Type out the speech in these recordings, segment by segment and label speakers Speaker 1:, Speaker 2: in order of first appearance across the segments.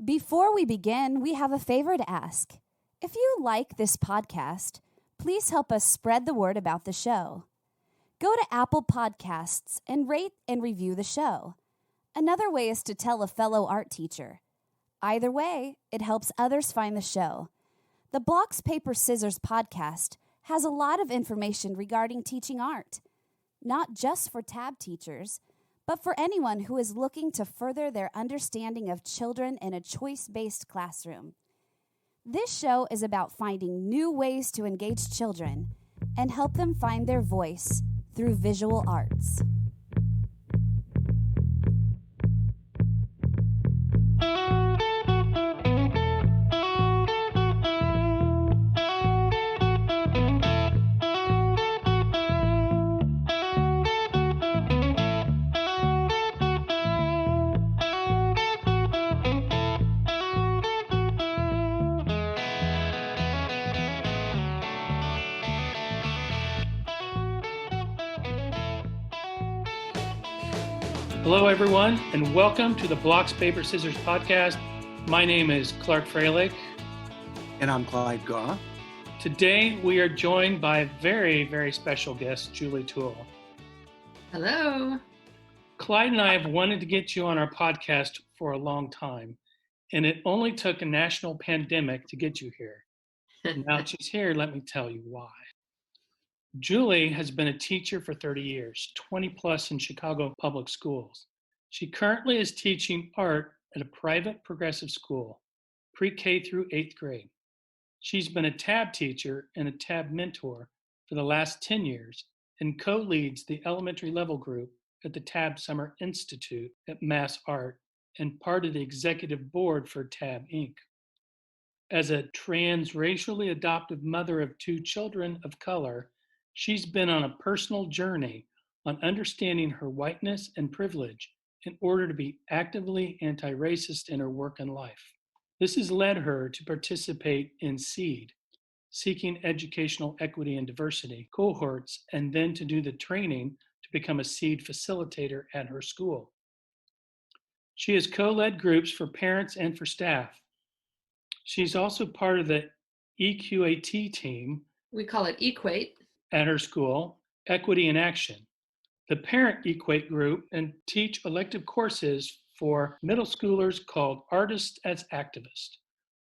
Speaker 1: Before we begin, we have a favor to ask. If you like this podcast, please help us spread the word about the show. Go to Apple Podcasts and rate and review the show. Another way is to tell a fellow art teacher. Either way, it helps others find the show. The Blocks, Paper, Scissors podcast has a lot of information regarding teaching art, not just for TAB teachers, but for anyone who is looking to further their understanding of children in a choice-based classroom. This show is about finding new ways to engage children and help them find their voice through visual arts.
Speaker 2: Hello, everyone, and welcome to the Blocks, Paper, Scissors podcast. My name is Clark Freilich.
Speaker 3: And I'm Clyde Gaw.
Speaker 2: Today, we are joined by a very, very special guest, Julie Toole.
Speaker 4: Hello.
Speaker 2: Clyde and I have wanted to get you on our podcast for a long time, and it only took a national pandemic to get you here. Now that she's here, let me tell you why. Julie has been a teacher for 30 years, 20 plus in Chicago public schools. She currently is teaching art at a private progressive school, pre-K through 8th grade. She's been a TAB teacher and a TAB mentor for the last 10 years and co-leads the elementary level group at the TAB Summer Institute at MassArt and part of the executive board for TAB Inc. As a transracially adoptive mother of 2 children of color, she's been on a personal journey on understanding her whiteness and privilege in order to be actively anti-racist in her work and life. This has led her to participate in SEED, Seeking Educational Equity and Diversity, cohorts, and then to do the training to become a SEED facilitator at her school. She has co-led groups for parents and for staff. She's also part of the EQaT team.
Speaker 4: We call it equate.
Speaker 2: At her school, Equity in Action, the parent equate group, and teach elective courses for middle schoolers called Artists as Activists.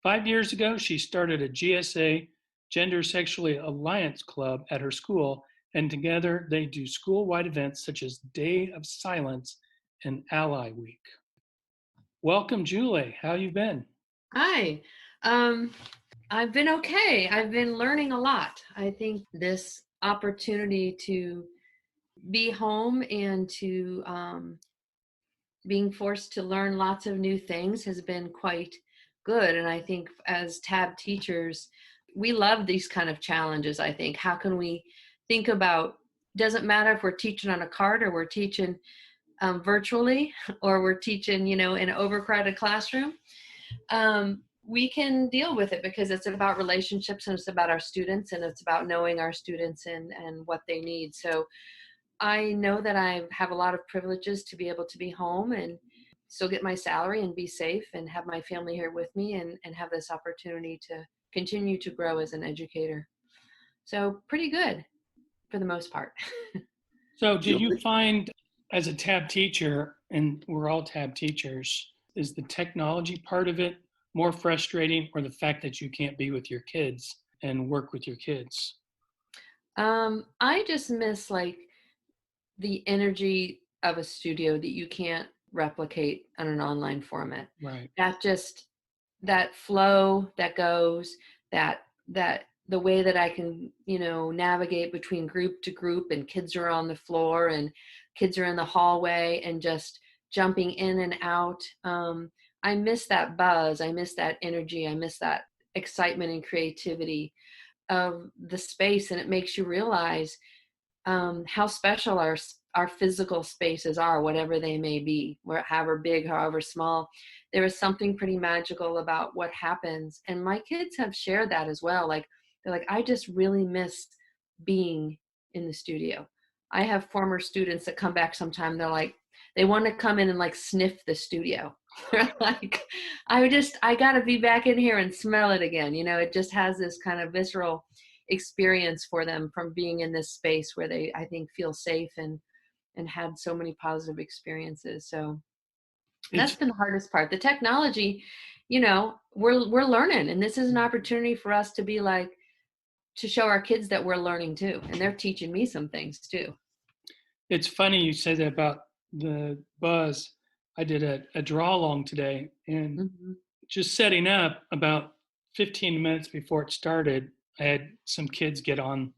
Speaker 2: 5 years ago, she started a GSA, Gender Sexuality Alliance club at her school, and together they do school-wide events such as Day of Silence and Ally Week. Welcome, Julie. How you been?
Speaker 4: Hi. I've been okay. I've been learning a lot. I think this opportunity to be home and to being forced to learn lots of new things has been quite good. And I think as TAB teachers, we love these kind of challenges. I think, how can we think about, doesn't matter if we're teaching on a cart or we're teaching virtually or we're teaching, in an overcrowded classroom, we can deal with it because it's about relationships and it's about our students and it's about knowing our students and what they need. So I know that I have a lot of privileges to be able to be home and still get my salary and be safe and have my family here with me and have this opportunity to continue to grow as an educator. So pretty good for the most part.
Speaker 2: So did you find as a TAB teacher, and we're all TAB teachers, is the technology part of it more frustrating, or the fact that you can't be with your kids and work with your kids?
Speaker 4: I just miss the energy of a studio that you can't replicate on an online format.
Speaker 2: Right.
Speaker 4: That flow that goes, that the way that I can, navigate between group to group and kids are on the floor and kids are in the hallway and just jumping in and out. I miss that buzz. I miss that energy. I miss that excitement and creativity of the space. And it makes you realize how special our physical spaces are, whatever they may be, however big, however small. There is something pretty magical about what happens. And my kids have shared that as well. They're like, I just really miss being in the studio. I have former students that come back sometime. They're like, they want to come in and sniff the studio. Like, I got to be back in here and smell it again. You know, it just has this kind of visceral experience for them from being in this space where they, I think, feel safe and had so many positive experiences. So that's
Speaker 2: It's
Speaker 4: been the hardest part. The technology, you know, we're learning, and this is an opportunity for us to be like, to show our kids that we're learning too, and they're teaching me some things too.
Speaker 2: it's funny you say that about the buzz. I did a draw along today, and
Speaker 4: Mm-hmm.
Speaker 2: just setting up about 15 minutes before it started, I had some kids get on.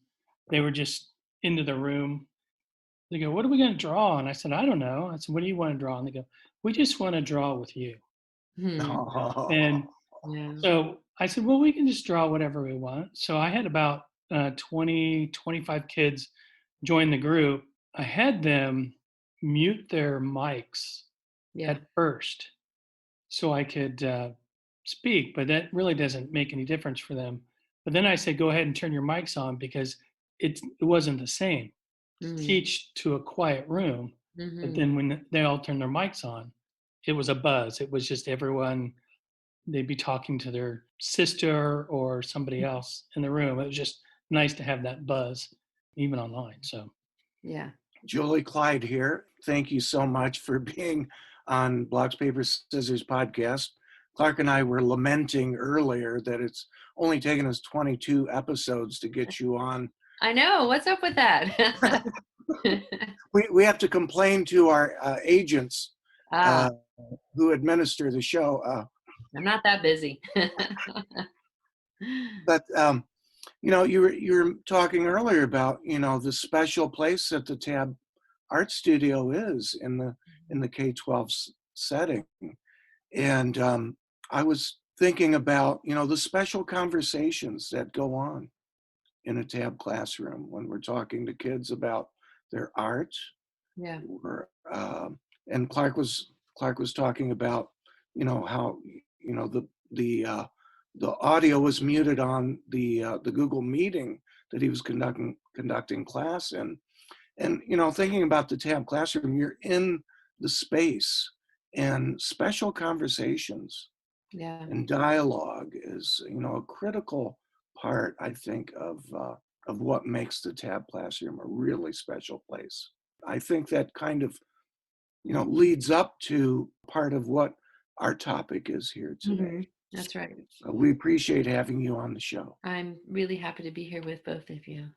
Speaker 2: They were just into the room. They go, "What are we going to draw?" And I said, "I don't know." I said, "What do you want to draw?" And they go, "We just want to draw with you."
Speaker 4: Hmm.
Speaker 2: And
Speaker 4: Yeah.
Speaker 2: so I said, "Well, we can just draw whatever we want." So I had about 20, 25 kids join the group. I had them mute their mics
Speaker 4: Yeah.
Speaker 2: at first so I could speak, but that really doesn't make any difference for them. But then I said, "Go ahead and turn your mics on," because it wasn't the same to
Speaker 4: Mm-hmm.
Speaker 2: teach to a quiet room. But
Speaker 4: Mm-hmm.
Speaker 2: then when they all turned their mics on, it was a buzz. It was just everyone, they'd be talking to their sister or somebody else in the room. It was just nice to have that buzz, even online. So,
Speaker 4: Yeah.
Speaker 3: Julie, Clyde here. Thank you so much for being on Blocks, Paper, Scissors podcast. Clark and I were lamenting earlier that it's only taken us 22 episodes to get you on.
Speaker 4: I know. What's up with that?
Speaker 3: We have to complain to our agents
Speaker 4: Ah,
Speaker 3: who administer the show.
Speaker 4: I'm not that busy.
Speaker 3: But you were talking earlier about the special place that the Tab Art Studio is in the K-12 setting, and I was thinking about the special conversations that go on in a Tab classroom when we're talking to kids about their art,
Speaker 4: Yeah.
Speaker 3: or and Clark was talking about how the audio was muted on the Google meeting that he was conducting class in. And thinking about the Tab classroom, you're in the space, and special conversations
Speaker 4: Yeah.
Speaker 3: and dialogue is a critical part, I think, of what makes the Tab classroom a really special place. I think that kind of leads up to part of what our topic is here
Speaker 4: Mm-hmm.
Speaker 3: today.
Speaker 4: That's right.
Speaker 3: So we appreciate having you on the show.
Speaker 4: I'm really happy to be here with both of you.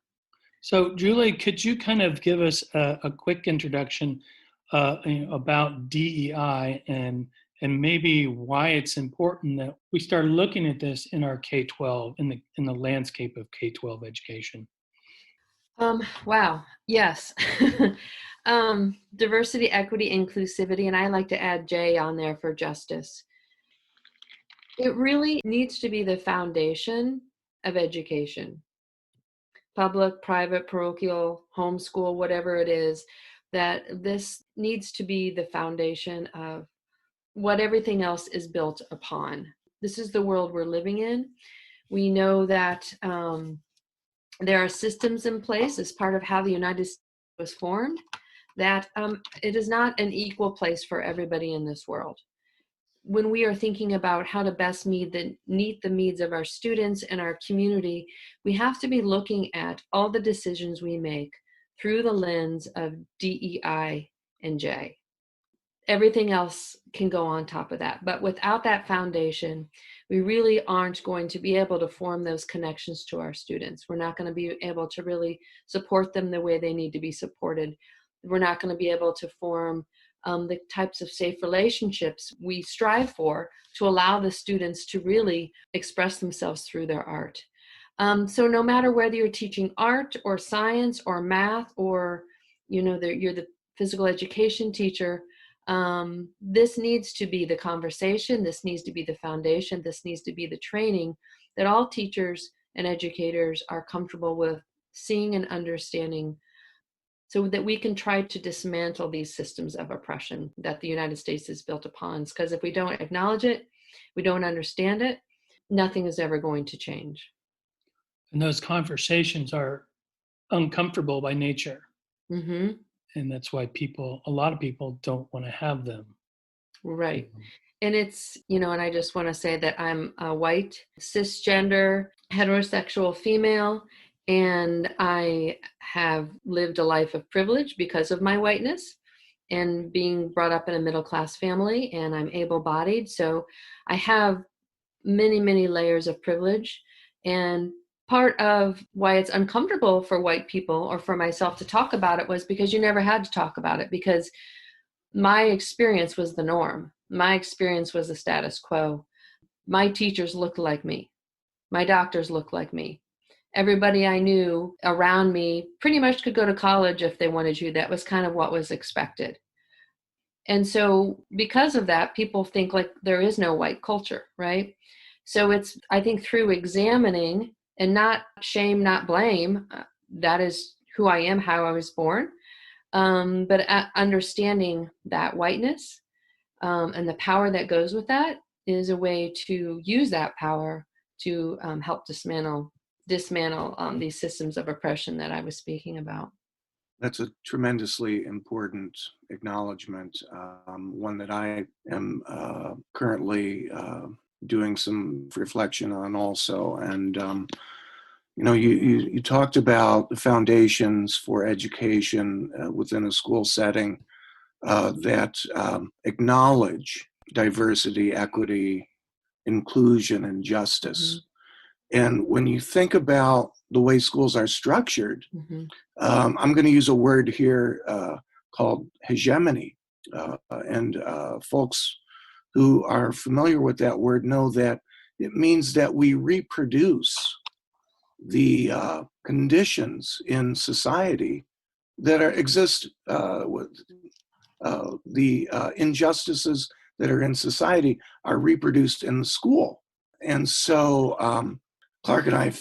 Speaker 2: so Julie, could you kind of give us a quick introduction about DEI and maybe why it's important that we start looking at this in our K-12 in the landscape of K-12 education?
Speaker 4: Wow. Yes. Diversity, equity, inclusivity, and I like to add J on there for justice. It really needs to be the foundation of education. Public, private, parochial, homeschool, whatever it is, that this needs to be the foundation of what everything else is built upon. This is the world we're living in. We know that there are systems in place as part of how the United States was formed, that it is not an equal place for everybody in this world. When we are thinking about how to best meet the needs of our students and our community, we have to be looking at all the decisions we make through the lens of DEI and J. Everything else can go on top of that. But without that foundation, we really aren't going to be able to form those connections to our students. We're not going to be able to really support them the way they need to be supported. We're not going to be able to form the types of safe relationships we strive for to allow the students to really express themselves through their art. So no matter whether you're teaching art or science or math, or you're the physical education teacher, this needs to be the conversation, this needs to be the foundation, this needs to be the training that all teachers and educators are comfortable with seeing and understanding, so that we can try to dismantle these systems of oppression that the United States is built upon. Because if we don't acknowledge it, we don't understand it, nothing is ever going to change.
Speaker 2: And those conversations are uncomfortable by nature.
Speaker 4: Mm-hmm.
Speaker 2: And that's why a lot of people don't want to have them.
Speaker 4: Right. And it's, and I just want to say that I'm a white, cisgender, heterosexual female, and I have lived a life of privilege because of my whiteness and being brought up in a middle-class family, and I'm able-bodied. So I have many, many layers of privilege. And part of why it's uncomfortable for white people or for myself to talk about it was because you never had to talk about it, because my experience was the norm. My experience was the status quo. My teachers looked like me. My doctors looked like me. Everybody I knew around me pretty much could go to college if they wanted to. That was kind of what was expected. And so because of that, people think like there is no white culture, right? So it's, I think, through examining and not shame, not blame, that is who I am, how I was born, but understanding that whiteness and the power that goes with that is a way to use that power to help dismantle these systems of oppression that I was speaking about.
Speaker 3: That's a tremendously important acknowledgement, one that I am currently doing some reflection on also. And, you talked about the foundations for education within a school setting that acknowledge diversity, equity, inclusion, and justice.
Speaker 4: Mm-hmm.
Speaker 3: And when you think about the way schools are structured,
Speaker 4: Mm-hmm.
Speaker 3: I'm going to use a word here called hegemony. And folks who are familiar with that word know that it means that we reproduce the conditions in society that exist, with the injustices that are in society are reproduced in the school. And so Clark and I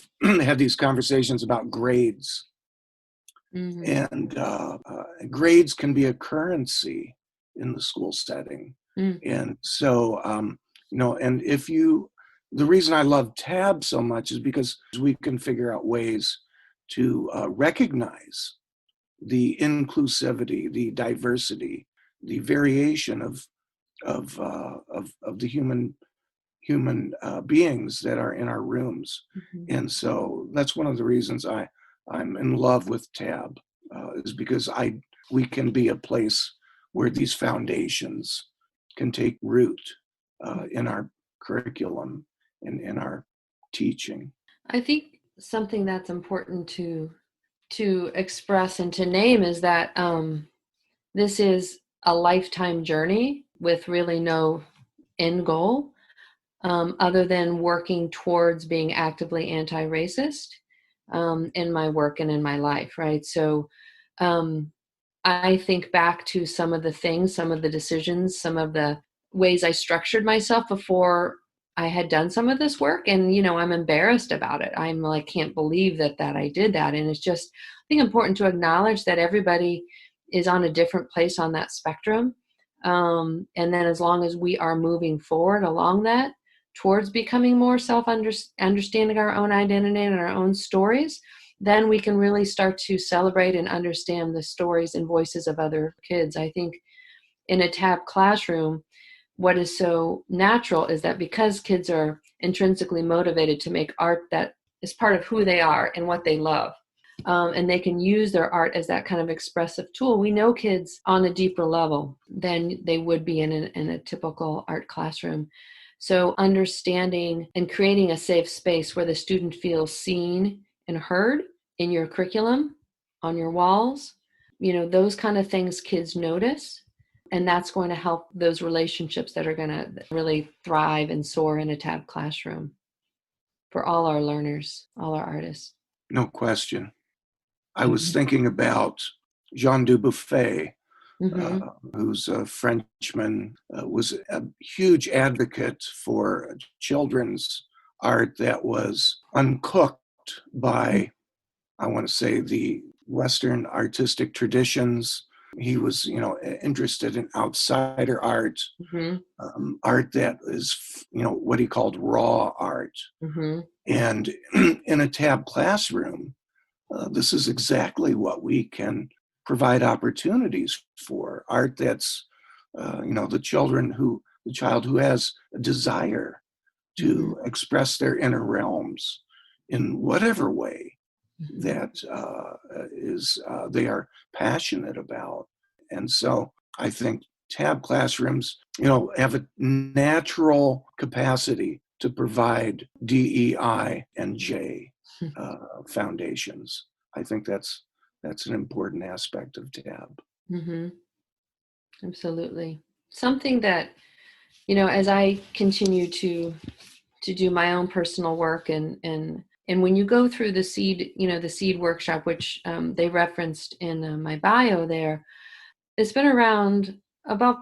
Speaker 3: had these conversations about grades.
Speaker 4: Mm-hmm.
Speaker 3: And grades can be a currency in the school setting.
Speaker 4: Mm.
Speaker 3: And so, and the reason I love TAB so much is because we can figure out ways to recognize the inclusivity, the diversity, the variation of the human beings that are in our rooms.
Speaker 4: Mm-hmm.
Speaker 3: And so that's one of the reasons I'm in love with TAB, is because we can be a place where these foundations can take root in our curriculum and in our teaching.
Speaker 4: I think something that's important to express and to name is that this is a lifetime journey with really no end goal other than working towards being actively anti-racist in my work and in my life, right? So I think back to some of the things, some of the decisions, some of the ways I structured myself before I had done some of this work. And, I'm embarrassed about it. I'm like, can't believe that I did that. And it's just, I think, important to acknowledge that everybody is on a different place on that spectrum. And then as long as we are moving forward along that towards becoming more understanding our own identity and our own stories, then we can really start to celebrate and understand the stories and voices of other kids. I think in a TAB classroom, what is so natural is that because kids are intrinsically motivated to make art that is part of who they are and what they love, and they can use their art as that kind of expressive tool, we know kids on a deeper level than they would be in a typical art classroom. So understanding and creating a safe space where the student feels seen and heard in your curriculum, on your walls, those kind of things kids notice. And that's going to help those relationships that are going to really thrive and soar in a TAB classroom for all our learners, all our artists.
Speaker 3: No question. I was thinking about Jean Dubuffet, who's a Frenchman, was a huge advocate for children's art that was uncooked by, I want to say, the Western artistic traditions. He was, interested in outsider art, art that is, what he called raw art. And in a TAB classroom, this is exactly what we can provide opportunities for. Art that's, the children who the child who has a desire to express their inner realms in whatever way that they are passionate about. And so I think TAB classrooms, have a natural capacity to provide DEI and J foundations. I think that's an important aspect of TAB.
Speaker 4: Mm-hmm. Absolutely. Something that, as I continue to do my own personal work and when you go through the seed workshop, which they referenced in my bio there, it's been around about,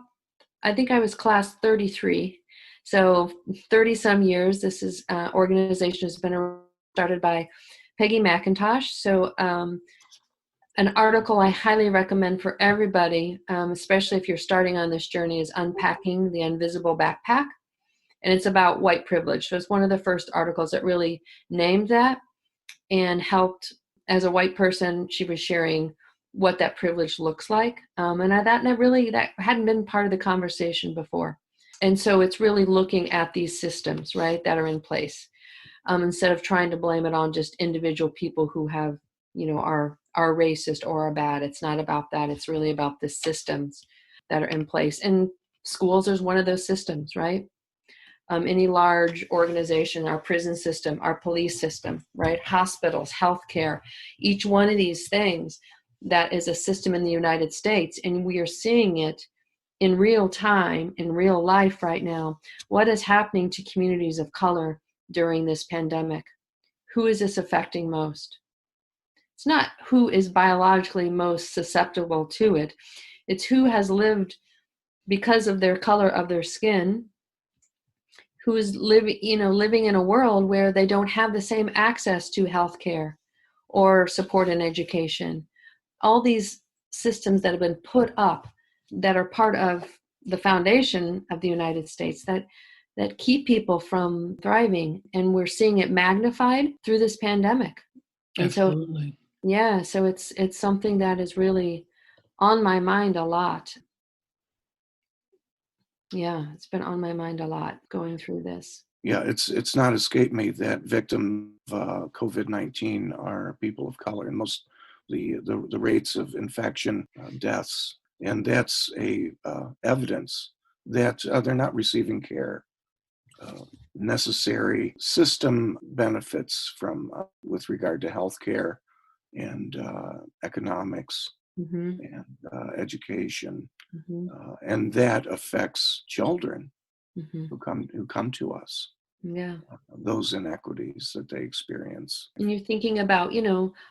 Speaker 4: I think I was class 33. So 30 some years. This is organization has been started by Peggy McIntosh. So an article I highly recommend for everybody, especially if you're starting on this journey, is Unpacking the Invisible Backpack. And it's about white privilege. So it's one of the first articles that really named that and helped. As a white person, she was sharing what that privilege looks like. And that hadn't been part of the conversation before. And so it's really looking at these systems, right, that are in place, instead of trying to blame it on just individual people who have, are racist or are bad. It's not about that. It's really about the systems that are in place. And schools is one of those systems, right? Any large organization, our prison system, our police system, right? Hospitals, healthcare, each one of these things that is a system in the United States. And we are seeing it in real time, in real life right now. What is happening to communities of color during this pandemic? Who is this affecting most? It's not who is biologically most susceptible to it. It's who has lived because of their color of their skin, who is living in a world where they don't have the same access to healthcare or support and education. All these systems that have been put up that are part of the foundation of the United States that keep people from thriving. And we're seeing it magnified through this pandemic. And
Speaker 2: Absolutely.
Speaker 4: So it's something that is really on my mind a lot. Yeah, it's been on my mind a lot going through this.
Speaker 3: Yeah, it's not escaped me that victims of COVID-19 are people of color, and most the rates of infection, deaths, and that's a evidence that they're not receiving care, necessary system benefits from with regard to healthcare and economics and education, and that affects children who come to us.
Speaker 4: Yeah.
Speaker 3: Those inequities that they experience.
Speaker 4: And you're thinking about,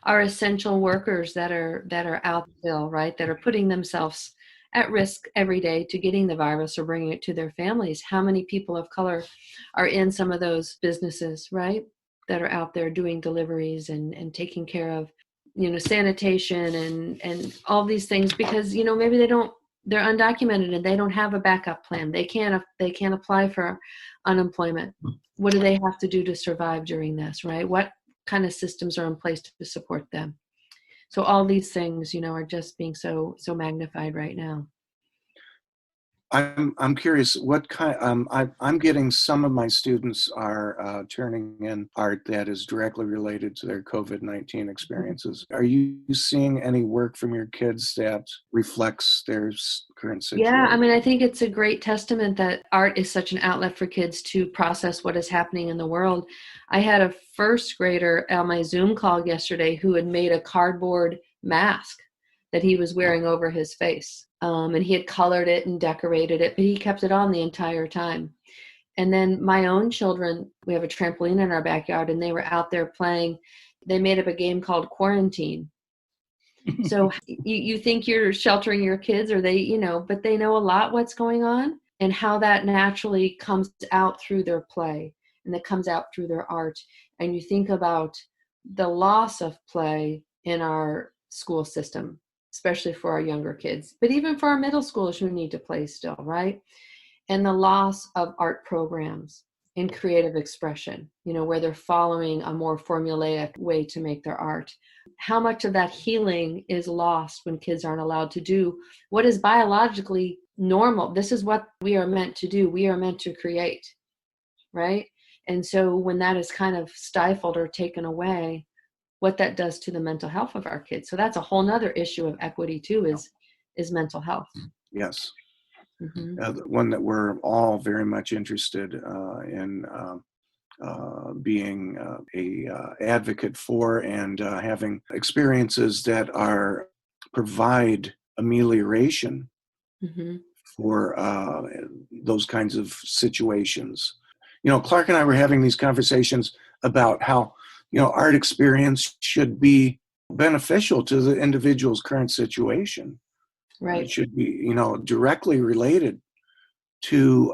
Speaker 4: our essential workers that are out still, right? That are putting themselves at risk every day to getting the virus or bringing it to their families. How many people of color are in some of those businesses, right? That are out there doing deliveries and taking care of, sanitation and all these things, because, maybe they're undocumented and they don't have a backup plan. They can't apply for unemployment. What do they have to do to survive during this, right? What kind of systems are in place to support them? So all these things, are just being so magnified right now.
Speaker 3: I'm curious what kind. I'm getting some of my students are turning in art that is directly related to their COVID-19 experiences. Are you seeing any work from your kids that reflects their current situation?
Speaker 4: Yeah, I think it's a great testament that art is such an outlet for kids to process what is happening in the world. I had a first grader on my Zoom call yesterday who had made a cardboard mask that he was wearing over his face. And he had colored it and decorated it, but he kept it on the entire time. And then my own children, we have a trampoline in our backyard, and they were out there playing. They made up a game called Quarantine. So you think you're sheltering your kids, or they, but they know a lot what's going on and how that naturally comes out through their play and that comes out through their art. And you think about the loss of play in our school system, especially for our younger kids, but even for our middle schoolers who need to play still, right? And the loss of art programs and creative expression, where they're following a more formulaic way to make their art. How much of that healing is lost when kids aren't allowed to do what is biologically normal. This is what we are meant to do. We are meant to create, right? And so when that is kind of stifled or taken away, what that does to the mental health of our kids. So that's a whole nother issue of equity too, is mental health.
Speaker 3: Yes.
Speaker 4: Mm-hmm.
Speaker 3: One that we're all very much interested in being a advocate for, and having experiences that provide amelioration
Speaker 4: Mm-hmm.
Speaker 3: for those kinds of situations. Clark and I were having these conversations about how, art experience should be beneficial to the individual's current situation.
Speaker 4: Right.
Speaker 3: It should be, directly related to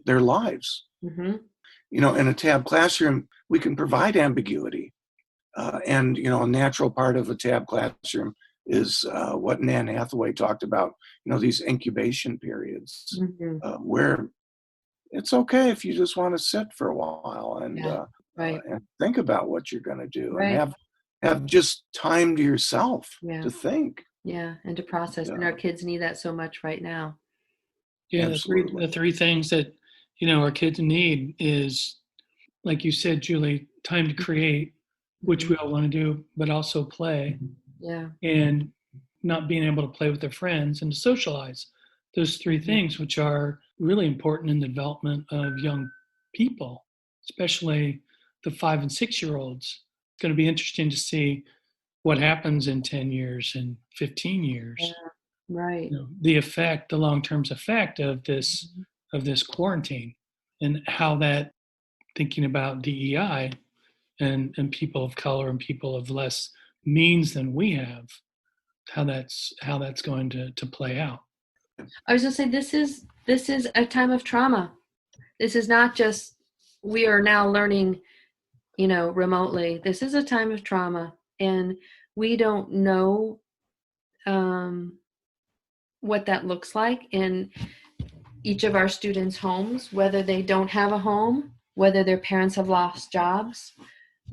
Speaker 3: their lives.
Speaker 4: Mm-hmm.
Speaker 3: In a TAB classroom, we can provide ambiguity. And, a natural part of a TAB classroom is what Nan Hathaway talked about, these incubation periods,
Speaker 4: Mm-hmm.
Speaker 3: where it's okay if you just want to sit for a while and,
Speaker 4: Right.
Speaker 3: and think about what you're going to do,
Speaker 4: Right.
Speaker 3: and have just time to yourself
Speaker 4: Yeah.
Speaker 3: to think.
Speaker 4: Yeah. And to process. And our kids need that so much right now.
Speaker 2: Yeah,
Speaker 3: Absolutely.
Speaker 2: the three things that, our kids need is, like you said, Julie, time to create, which we all want to do, but also play.
Speaker 4: Yeah.
Speaker 2: And not being able to play with their friends and to socialize. Those three things, which are really important in the development of young people, especially the 5 and 6 year olds. It's going to be interesting to see what happens in 10 years and 15 years.
Speaker 4: Yeah. Right.
Speaker 2: The long-term effect of this quarantine, and how that, thinking about DEI and people of color and people of less means than we have, how that's going to play out.
Speaker 4: I was going to say, this is a time of trauma. This is not just, we are now learning, remotely. This is a time of trauma, and we don't know what that looks like in each of our students' homes, whether they don't have a home, whether their parents have lost jobs,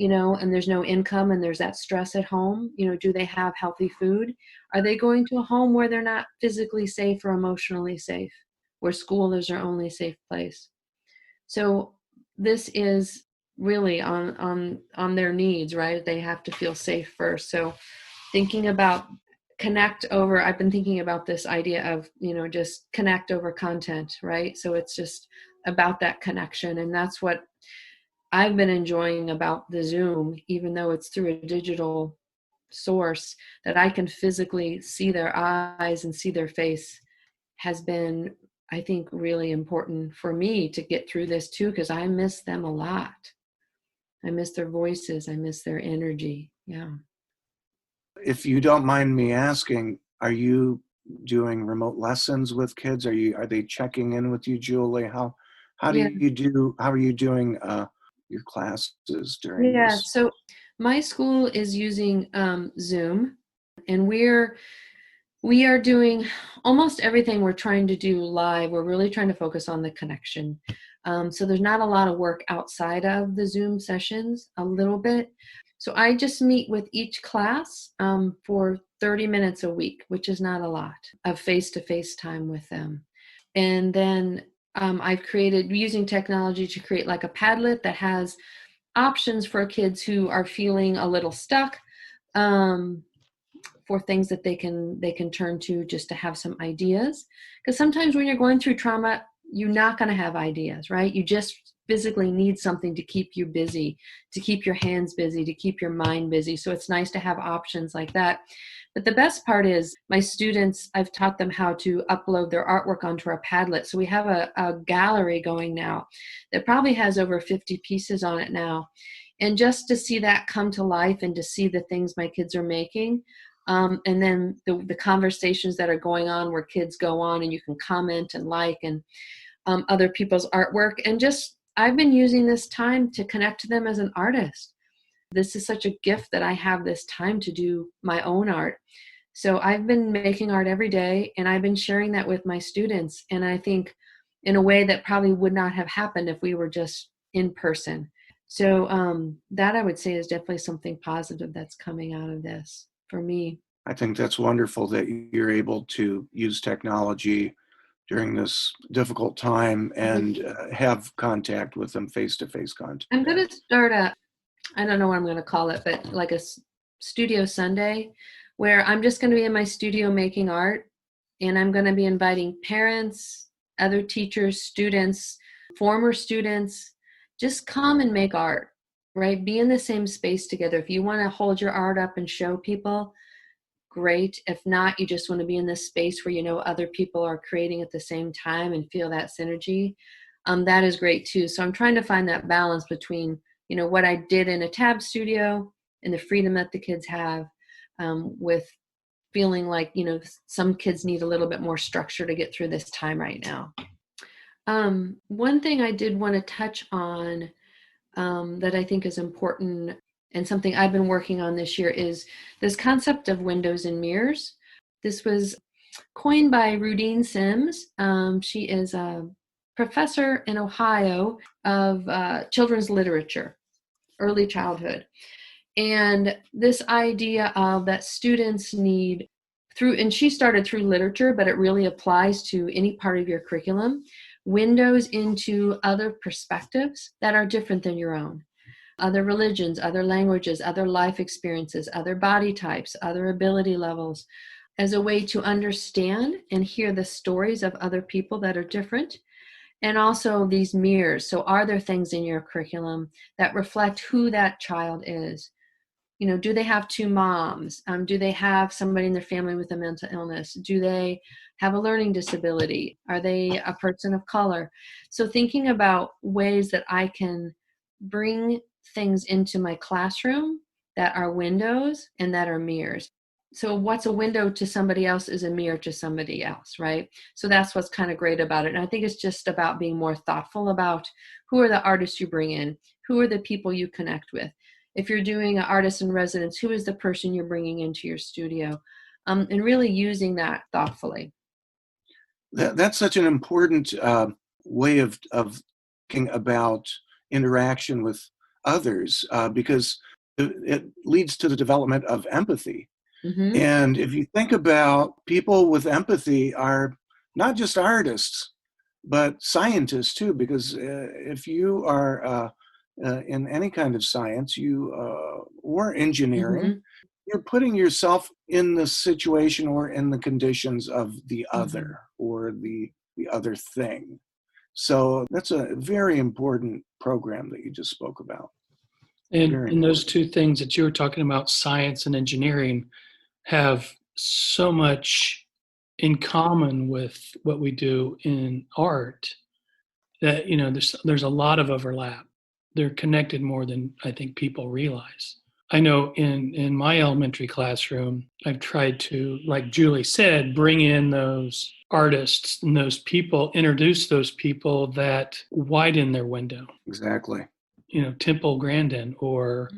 Speaker 4: and there's no income and there's that stress at home. Do they have healthy food? Are they going to a home where they're not physically safe or emotionally safe, where school is their only safe place? So this is really on their needs, right? They have to feel safe first. So thinking about I've been thinking about this idea of, just connect over content, right? So it's just about that connection. And that's what I've been enjoying about the Zoom, even though it's through a digital source, that I can physically see their eyes and see their face, has been, I think, really important for me to get through this too, because I miss them a lot. I miss their voices. I miss their energy. Yeah.
Speaker 3: If you don't mind me asking, are you doing remote lessons with kids? Are they checking in with you, Julie? How are you doing your classes during this?
Speaker 4: So my school is using Zoom, and we are doing almost everything we're trying to do live. We're really trying to focus on the connection. So there's not a lot of work outside of the Zoom sessions, a little bit. So I just meet with each class for 30 minutes a week, which is not a lot of face-to-face time with them. And then I've created, using technology, to create like a Padlet that has options for kids who are feeling a little stuck, for things that they can turn to just to have some ideas. Because sometimes when you're going through trauma, you're not going to have ideas, right? You just physically need something to keep you busy, to keep your hands busy, to keep your mind busy. So it's nice to have options like that. But the best part is, my students, I've taught them how to upload their artwork onto our Padlet. So we have a gallery going now that probably has over 50 pieces on it now. And just to see that come to life, and to see the things my kids are making, and then the conversations that are going on, where kids go on and you can comment and like, and other people's artwork. And just, I've been using this time to connect to them as an artist. This is such a gift that I have this time to do my own art. So I've been making art every day, and I've been sharing that with my students. And I think in a way that probably would not have happened if we were just in person. So that, I would say, is definitely something positive that's coming out of this for me.
Speaker 3: I think that's wonderful that you're able to use technology during this difficult time and have contact with them, face-to-face contact.
Speaker 4: I'm going to start I don't know what I'm going to call it, but like a studio Sunday where I'm just going to be in my studio making art, and I'm going to be inviting parents, other teachers, students, former students, just come and make art, right? Be in the same space together. If you want to hold your art up and show people, great. If not, you just want to be in this space where you know other people are creating at the same time and feel that synergy. That is great too. So I'm trying to find that balance between, you know, what I did in a tab studio and the freedom that the kids have, with feeling like, you know, some kids need a little bit more structure to get through this time right now. One thing I did want to touch on, that I think is important and something I've been working on this year is this concept of windows and mirrors. This was coined by Rudine Sims. She is a professor in Ohio of children's literature, early childhood. And this idea of that students need and she started through literature, but it really applies to any part of your curriculum, windows into other perspectives that are different than your own. Other religions, other languages, other life experiences, other body types, other ability levels, as a way to understand and hear the stories of other people that are different. And also these mirrors. So are there things in your curriculum that reflect who that child is? You know, do they have two moms? Do they have somebody in their family with a mental illness? Do they have a learning disability? Are they a person of color? So thinking about ways that I can bring things into my classroom that are windows and that are mirrors. So what's a window to somebody else is a mirror to somebody else, right? So that's what's kind of great about it. And I think it's just about being more thoughtful about who are the artists you bring in, who are the people you connect with. If you're doing an artist in residence, who is the person you're bringing into your studio? And really using that thoughtfully.
Speaker 3: That's such an important way of thinking about interaction with others, because it leads to the development of empathy.
Speaker 4: Mm-hmm.
Speaker 3: And if you think about people with empathy are not just artists, but scientists too, because if you are in any kind of science, or engineering,
Speaker 4: Mm-hmm.
Speaker 3: you're putting yourself in the situation or in the conditions of the other or the other thing. So that's a very important program that you just spoke about.
Speaker 2: And those two things that you were talking about, science and engineering, have so much in common with what we do in art that, you know, there's a lot of overlap. They're connected more than I think people realize. I know in my elementary classroom, I've tried to, like Julie said, bring in those artists and those people, introduce those people that widen their window.
Speaker 3: Exactly.
Speaker 2: You know, Temple Grandin or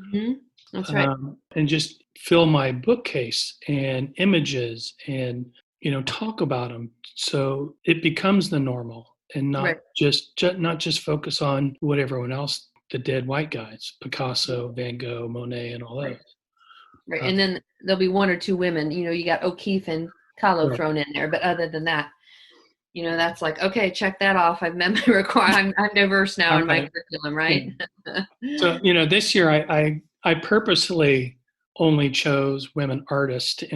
Speaker 4: That's right.
Speaker 2: And just fill my bookcase and images and, you know, talk about them. So it becomes the normal and not just focus on what everyone else, the dead white guys, Picasso, Van Gogh, Monet, and all those.
Speaker 4: Right. And then there'll be one or two women, you know, you got O'Keeffe and Kahlo thrown in there. But other than that, you know, that's like, okay, check that off. I've met my requirement. I'm diverse now in my curriculum, right?
Speaker 2: So, you know, this year I purposely only chose women artists to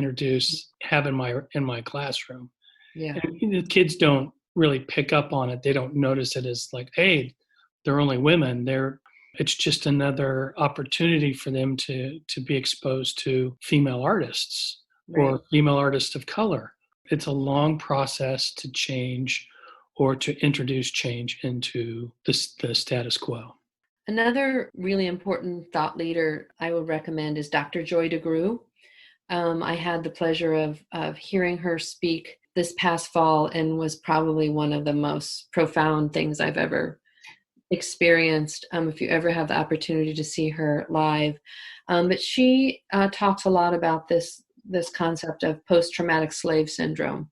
Speaker 2: have in my classroom.
Speaker 4: Yeah.
Speaker 2: And the kids don't really pick up on it. They don't notice it as like, hey, they're only women. It's just another opportunity for them to be exposed to female artists or female artists of color. It's a long process to change or to introduce change into the status quo.
Speaker 4: Another really important thought leader I would recommend is Dr. Joy DeGruy. I had the pleasure of hearing her speak this past fall and was probably one of the most profound things I've ever experienced, if you ever have the opportunity to see her live. But she talks a lot about this concept of post-traumatic slave syndrome.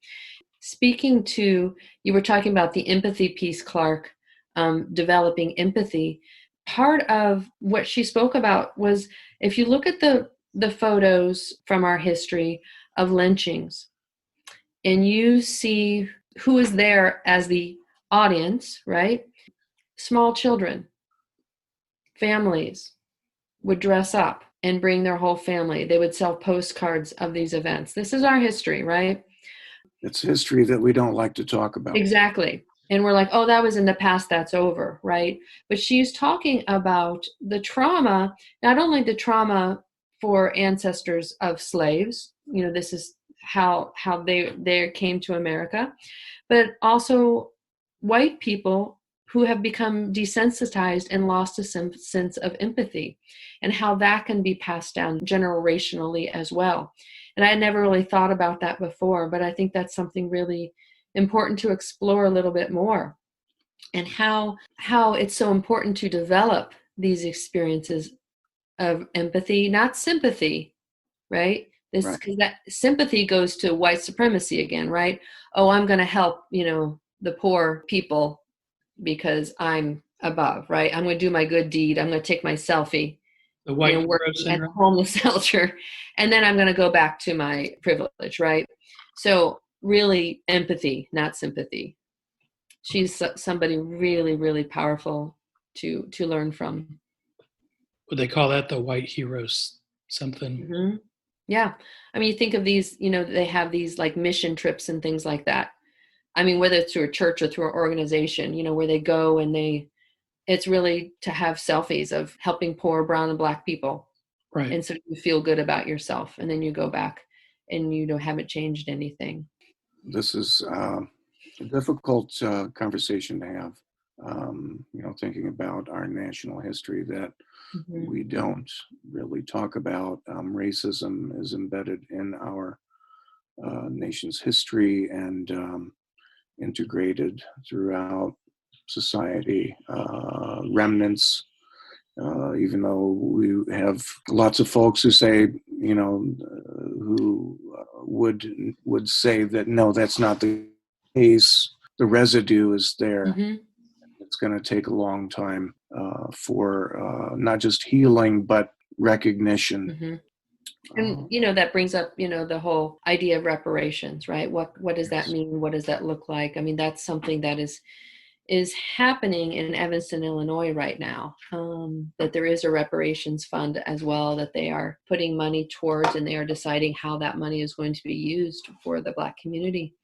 Speaker 4: Speaking to, you were talking about the empathy piece, Clark, developing empathy. Part of what she spoke about was, if you look at the photos from our history of lynchings, and you see who is there as the audience, right? Small children, families would dress up and bring their whole family. They would sell postcards of these events. This is our history, right?
Speaker 3: It's history that we don't like to talk about.
Speaker 4: Exactly. And we're like, oh, that was in the past, that's over, right? But she's talking about the trauma, not only the trauma for ancestors of slaves, this is how they came to America, but also white people who have become desensitized and lost a sense of empathy, and how that can be passed down generationally as well. And I had never really thought about that before, but I think that's something really important to explore a little bit more, and how it's so important to develop these experiences of empathy, not sympathy, right? This, because that sympathy goes to white supremacy again, right? Oh, I'm going to help, the poor people because I'm above, right? I'm going to do my good deed. I'm going to take my selfie,
Speaker 2: The white hero
Speaker 4: work at
Speaker 2: syndrome.
Speaker 4: the homeless shelter, and then I'm going to go back to my privilege, right? So really empathy, not sympathy. She's somebody really, really powerful to learn from.
Speaker 2: Would they call that the white heroes something?
Speaker 4: Mm-hmm. Yeah. I mean, you think of these, they have these like mission trips and things like that. I mean, whether it's through a church or through an organization, where they go and it's really to have selfies of helping poor brown and black people.
Speaker 2: Right.
Speaker 4: And so you feel good about yourself, and then you go back and haven't changed anything.
Speaker 3: This is a difficult conversation to have, thinking about our national history that we don't really talk about. Racism is embedded in our nation's history and integrated throughout society. Remnants, even though we have lots of folks who say, who would say that no, that's not the case. The residue is there.
Speaker 4: Mm-hmm.
Speaker 3: It's going to take a long time for not just healing but recognition.
Speaker 4: Mm-hmm. And that brings up the whole idea of reparations, right? What does that mean? What does that look like? I mean, that's something that is happening in Evanston, Illinois right now, that there is a reparations fund as well that they are putting money towards, and they are deciding how that money is going to be used for the Black community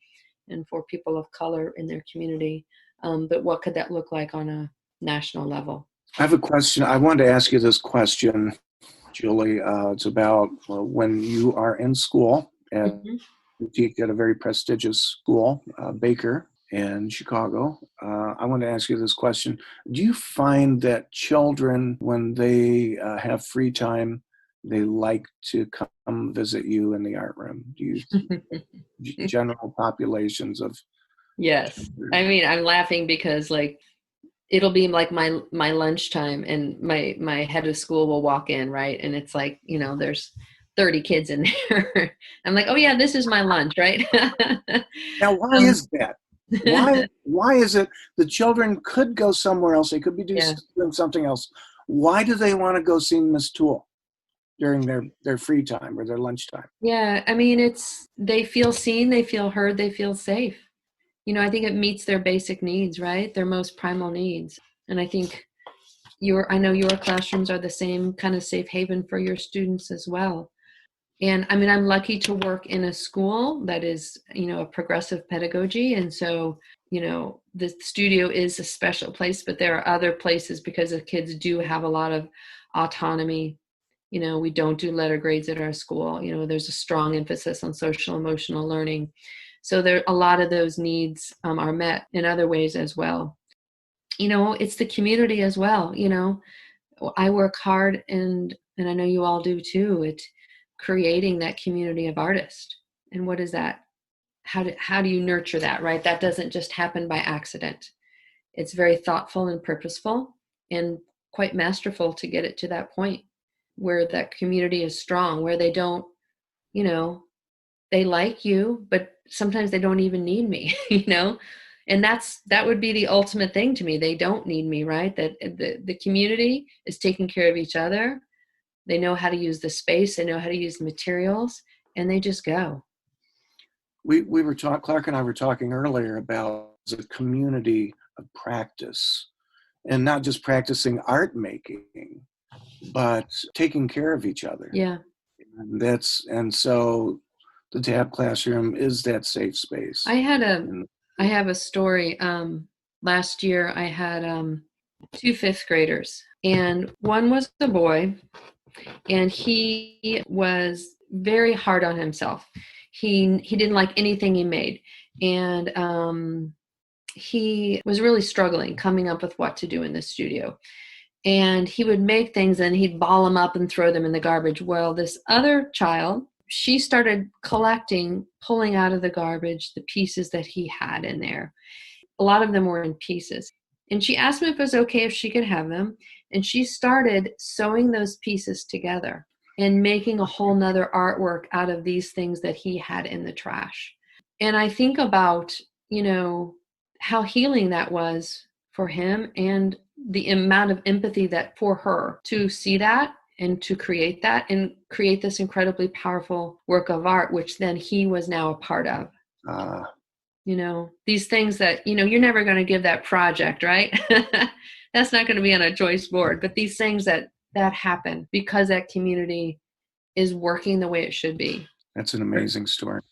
Speaker 4: and for people of color in their community. But what could that look like on a national level?
Speaker 3: I have a question. I wanted to ask you this question, Julie. It's about when you are in school, and you teach at a very prestigious school, Baker, in Chicago. I want to ask you this question. Do you find that children, when they have free time, they like to come visit you in the art room? Do you general populations of?
Speaker 4: Yes. I mean, I'm laughing because it'll be like my lunchtime, and my head of school will walk in, right? And it's like, there's 30 kids in there. I'm like, oh yeah, this is my lunch, right?
Speaker 3: Now, why is that? Why is it the children could go somewhere else? They could be doing something else. Why do they want to go see Miss Toole during their free time or their lunchtime?
Speaker 4: Yeah, I mean, they feel seen, they feel heard, they feel safe. I think it meets their basic needs, right? Their most primal needs. And I think I know your classrooms are the same kind of safe haven for your students as well. And I mean, I'm lucky to work in a school that is, a progressive pedagogy. And so, the studio is a special place, but there are other places because the kids do have a lot of autonomy. We don't do letter grades at our school. There's a strong emphasis on social emotional learning. So a lot of those needs are met in other ways as well. It's the community as well. I work hard, and I know you all do too, at creating that community of artists. And what is that? How do you nurture that, right? That doesn't just happen by accident. It's very thoughtful and purposeful and quite masterful to get it to that point where that community is strong, where they don't, they like you, but sometimes they don't even need me, and that would be the ultimate thing to me. They don't need me, right? That the community is taking care of each other. They know how to use the space, they know how to use the materials, and they just go.
Speaker 3: we were talking, Clark and I were talking earlier about the community of practice, and not just practicing art making, but taking care of each other.
Speaker 4: Yeah.
Speaker 3: And so the TAB classroom is that safe space.
Speaker 4: I have a story. Last year I had 2 fifth graders, and one was a boy, and he was very hard on himself. He didn't like anything he made, and he was really struggling coming up with what to do in the studio. And he would make things and he'd ball them up and throw them in the garbage. Well, this other child, she started collecting, pulling out of the garbage the pieces that he had in there. A lot of them were in pieces. And she asked me if it was okay if she could have them. And she started sewing those pieces together and making a whole nother artwork out of these things that he had in the trash. And I think about, how healing that was for him, and the amount of empathy that for her to see that and to create that and create this incredibly powerful work of art, which then he was now a part of. These things that, you're never going to give that project, right? That's not going to be on a choice board, but these things that happen because that community is working the way it should be.
Speaker 3: That's an amazing story.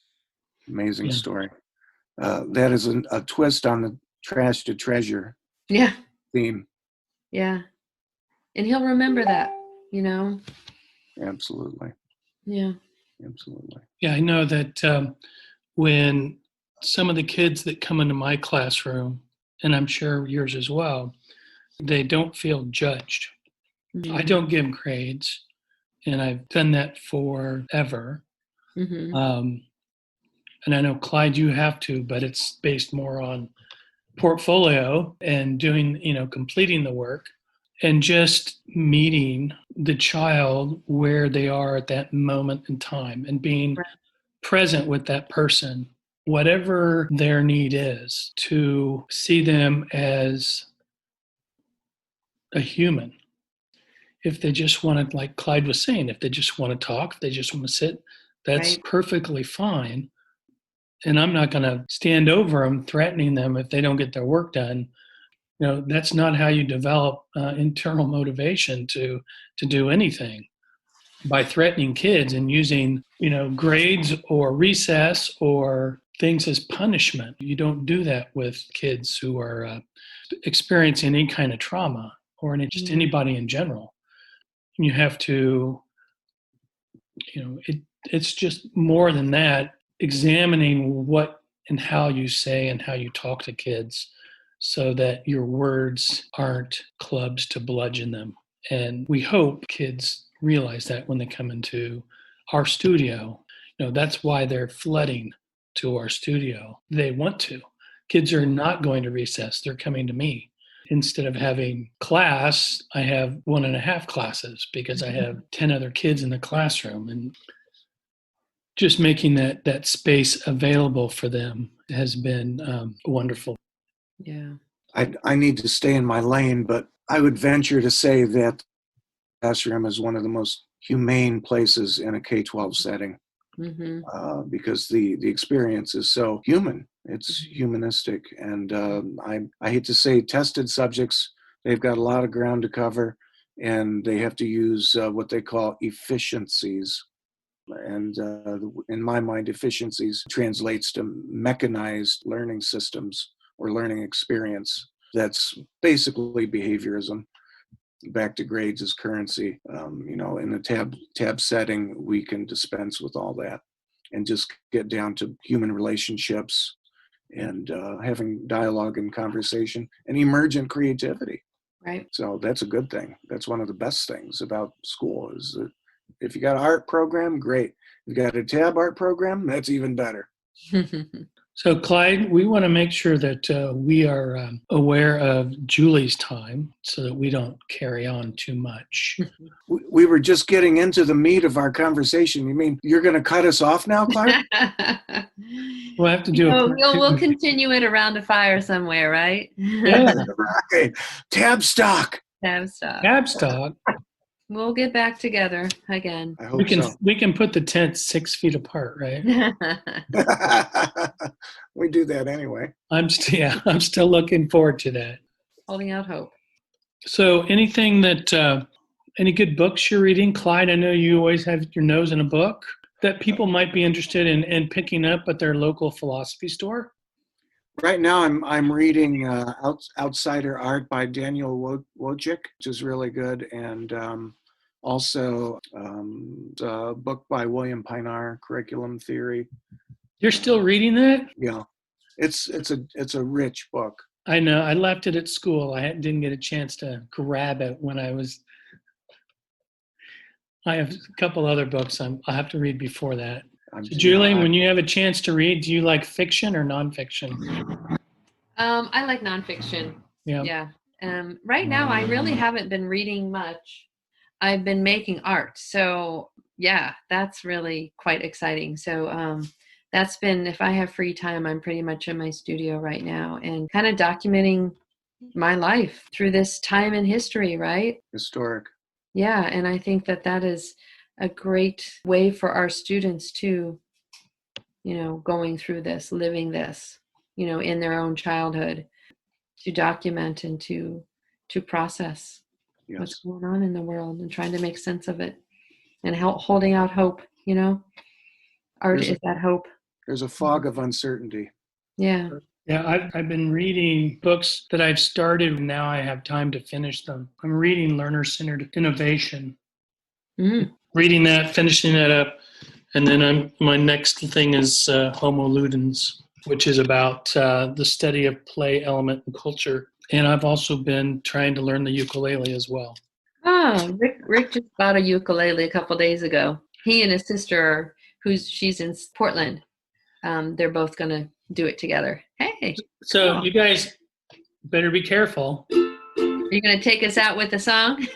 Speaker 3: Amazing story. That is a twist on the trash to treasure theme.
Speaker 4: Yeah. And he'll remember that,
Speaker 3: Absolutely.
Speaker 4: Yeah.
Speaker 3: Absolutely.
Speaker 2: Yeah, I know that when some of the kids that come into my classroom, and I'm sure yours as well, they don't feel judged.
Speaker 4: Mm-hmm.
Speaker 2: I don't give grades, and I've done that forever.
Speaker 4: Mm-hmm.
Speaker 2: And I know, Clyde, you have to, but it's based more on portfolio and doing, completing the work and just meeting the child where they are at that moment in time and being present with that person, whatever their need is, to see them as a human. If they just want to, like Clyde was saying, if they just want to talk, if they just want to sit, that's perfectly fine. And I'm not going to stand over them, threatening them if they don't get their work done. That's not how you develop internal motivation to do anything, by threatening kids and using, grades or recess or things as punishment. You don't do that with kids who are experiencing any kind of trauma, or just anybody in general. You have to, it's just more than that. Examining what and how you say and how you talk to kids, so that your words aren't clubs to bludgeon them. And we hope kids realize that when they come into our studio. That's why they're flooding to our studio. They want to. Kids are not going to recess. They're coming to me. Instead of having class, I have 1.5 classes because I have 10 other kids in the classroom. And just making that space available for them has been wonderful.
Speaker 4: Yeah.
Speaker 3: I need to stay in my lane, but I would venture to say that the classroom is one of the most humane places in a K-12 setting, because the experience is so human. It's humanistic. And I hate to say tested subjects, they've got a lot of ground to cover, and they have to use what they call efficiencies. And in my mind, efficiencies translates to mechanized learning systems or learning experience. That's basically behaviorism. Back to grades as currency. In a tab setting, we can dispense with all that and just get down to human relationships and having dialogue and conversation and emergent creativity.
Speaker 4: Right.
Speaker 3: So that's a good thing. That's one of the best things about school, is that if you got an art program, great. If you got a tab art program, that's even better.
Speaker 2: So, Clyde, we want to make sure that we are aware of Julie's time so that we don't carry on too much.
Speaker 3: We were just getting into the meat of our conversation. You mean you're going to cut us off now, Clark?
Speaker 2: We'll have to do
Speaker 4: we'll continue it around the fire somewhere, right?
Speaker 2: Yeah.
Speaker 3: Right. Tab stock.
Speaker 4: Tab stock.
Speaker 2: Tab stock.
Speaker 4: We'll get back together again.
Speaker 3: I hope so.
Speaker 2: We can put the tents 6 feet apart, right?
Speaker 3: We do that anyway.
Speaker 2: I'm still looking forward to that.
Speaker 4: Holding out hope.
Speaker 2: So anything that, any good books you're reading? Clyde, I know you always have your nose in a book that people might be interested in picking up at their local philosophy store.
Speaker 3: Right now, I'm reading Outsider Art by Daniel Wojcik, which is really good, and also a book by William Pinar, Curriculum Theory.
Speaker 2: You're still reading that?
Speaker 3: Yeah, it's a rich book.
Speaker 2: I know. I left it at school. I didn't get a chance to grab it when I have a couple other books I have to read before that. So Julie, when you have a chance to read, do you like fiction or nonfiction?
Speaker 4: I like nonfiction.
Speaker 2: Yeah.
Speaker 4: Right now, I really haven't been reading much. I've been making art. So yeah, that's really quite exciting. So that's been, if I have free time, I'm pretty much in my studio right now and kind of documenting my life through this time in history, right?
Speaker 3: Historic.
Speaker 4: Yeah, and I think that is a great way for our students to, going through this, living this, in their own childhood, to document and to process what's going on in the world and trying to make sense of it and holding out hope, Art is that hope.
Speaker 3: There's a fog of uncertainty.
Speaker 4: Yeah.
Speaker 2: Yeah, I've been reading books that I've started, and now I have time to finish them. I'm reading Learner-Centered Innovation. Reading that, finishing that up, and then my next thing is Homo Ludens, which is about the study of play, element, and culture. And I've also been trying to learn the ukulele as well.
Speaker 4: Oh, Rick just bought a ukulele a couple days ago. He and his sister, she's in Portland, they're both going to do it together. Hey.
Speaker 2: So
Speaker 4: cool.
Speaker 2: You guys better be careful.
Speaker 4: Are you going to take us out with a song?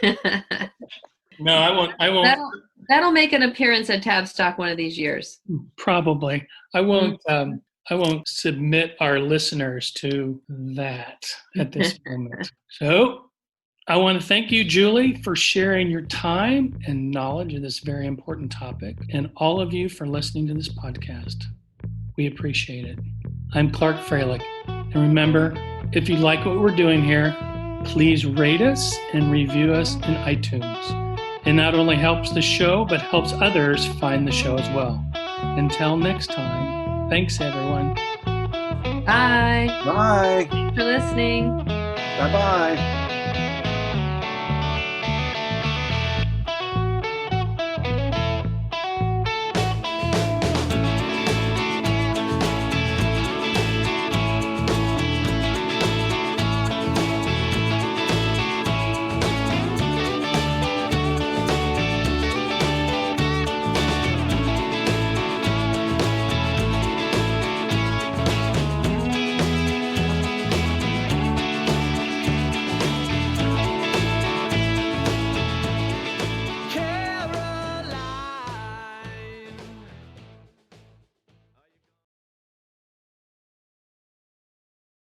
Speaker 2: No, I won't.
Speaker 4: That'll make an appearance at Tabstock one of these years.
Speaker 2: Probably. I won't submit our listeners to that at this moment. So I want to thank you, Julie, for sharing your time and knowledge of this very important topic, and all of you for listening to this podcast. We appreciate it. I'm Clark Freilich. And remember, if you like what we're doing here, please rate us and review us in iTunes. It not only helps the show, but helps others find the show as well. Until next time, thanks everyone.
Speaker 4: Bye.
Speaker 3: Bye.
Speaker 4: Thanks for listening.
Speaker 3: Bye-bye.